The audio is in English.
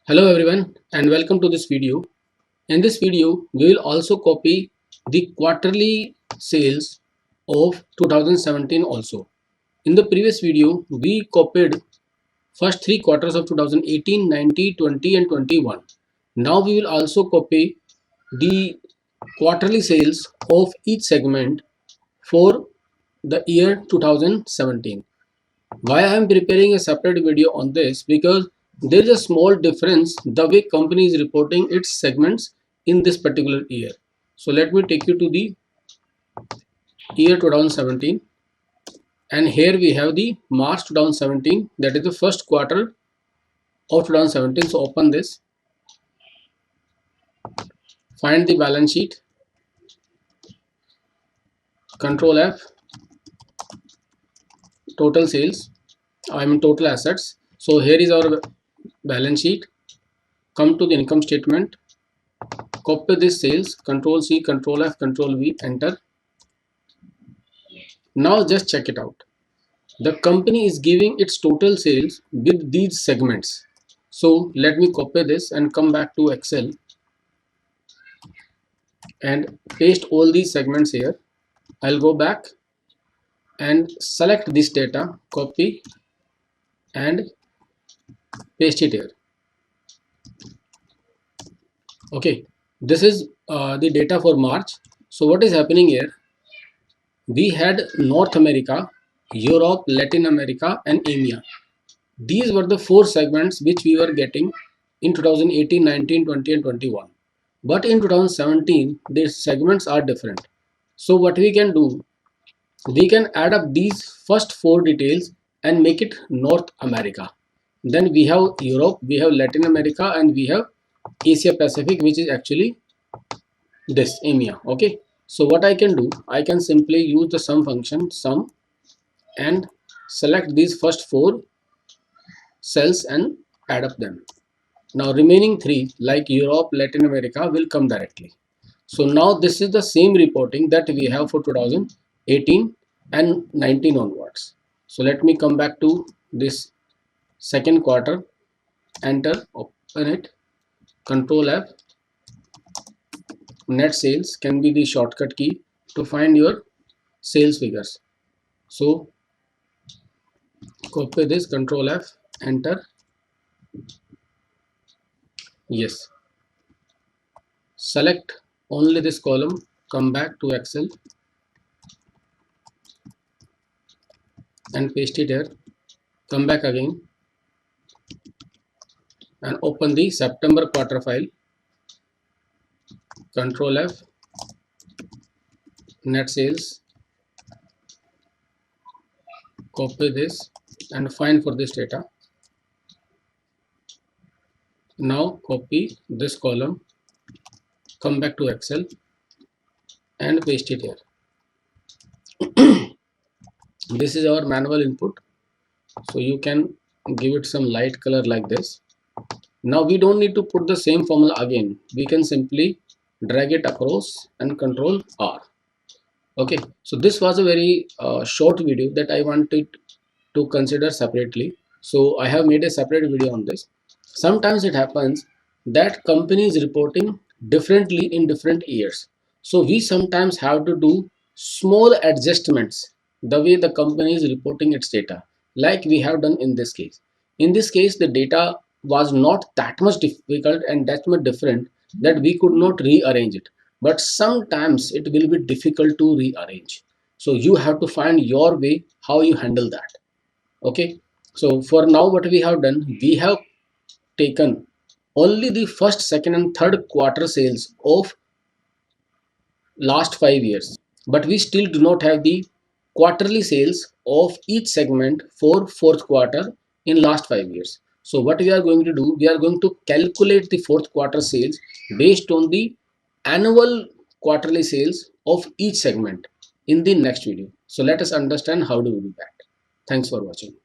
Hello everyone and welcome to this video. In this video, we will also copy the quarterly sales of 2017 also. In the previous video, we copied first three quarters of 2018, 19, 20 and 21. Now we will also copy the quarterly sales of each segment for the year 2017. Why I am preparing a separate video on this? Because there is a small difference the way company is reporting its segments in this particular year. So let me take you to the year 2017, and here we have the March 2017, that is the first quarter of 2017. So open this, find the balance sheet, Control F, total sales, I mean total assets. So here is our balance sheet. Come to the income statement, copy this sales, Control C, Control F, Control V, enter. Now just check it out. The company is giving its total sales with these segments. So let me copy this and come back to Excel and paste all these segments here. I'll go back and select this data, copy and paste it here. Okay, this is the data for March. So what is happening here? We had North America, Europe, Latin America and EMEA. These were the four segments which we were getting in 2018, 19, 20 and 21. But in 2017, these segments are different. So what we can do, we can add up these first four details and make it North America. Then we have Europe, we have Latin America and we have Asia Pacific, which is actually this EMEA. Okay. So what I can do, I can simply use the sum function, sum, and select these first four cells and add up them. Now remaining three like Europe, Latin America will come directly. So now this is the same reporting that we have for 2018 and 19 onwards. So let me come back to this second quarter, enter, open it, Control F. Net sales can be the shortcut key to find your sales figures. So copy this, Control F, enter. Yes, select only this column, come back to Excel and paste it here, come back again and open the September quarter file, Control F, net sales, copy this and find for this data. Now copy this column, come back to Excel and paste it here. This is our manual input, so you can give it some light color like this. Now we don't need to put the same formula again, we can simply drag it across and Control R. Okay, so this was a very short video that I wanted to consider separately, so I have made a separate video on this. Sometimes it happens that company is reporting differently in different years, so we sometimes have to do small adjustments the way the company is reporting its data, like we have done in this case. In this case the data was not that much difficult and that much different that we could not rearrange it, but sometimes it will be difficult to rearrange, so you have to find your way how you handle that. Okay, so for now what we have done, we have taken only the first, second and third quarter sales of last 5 years, but we still do not have the quarterly sales of each segment for fourth quarter in last 5 years. So what we are going to do, we are going to calculate the fourth quarter sales based on the annual quarterly sales of each segment in the next video. So let us understand how do we do that. Thanks for watching.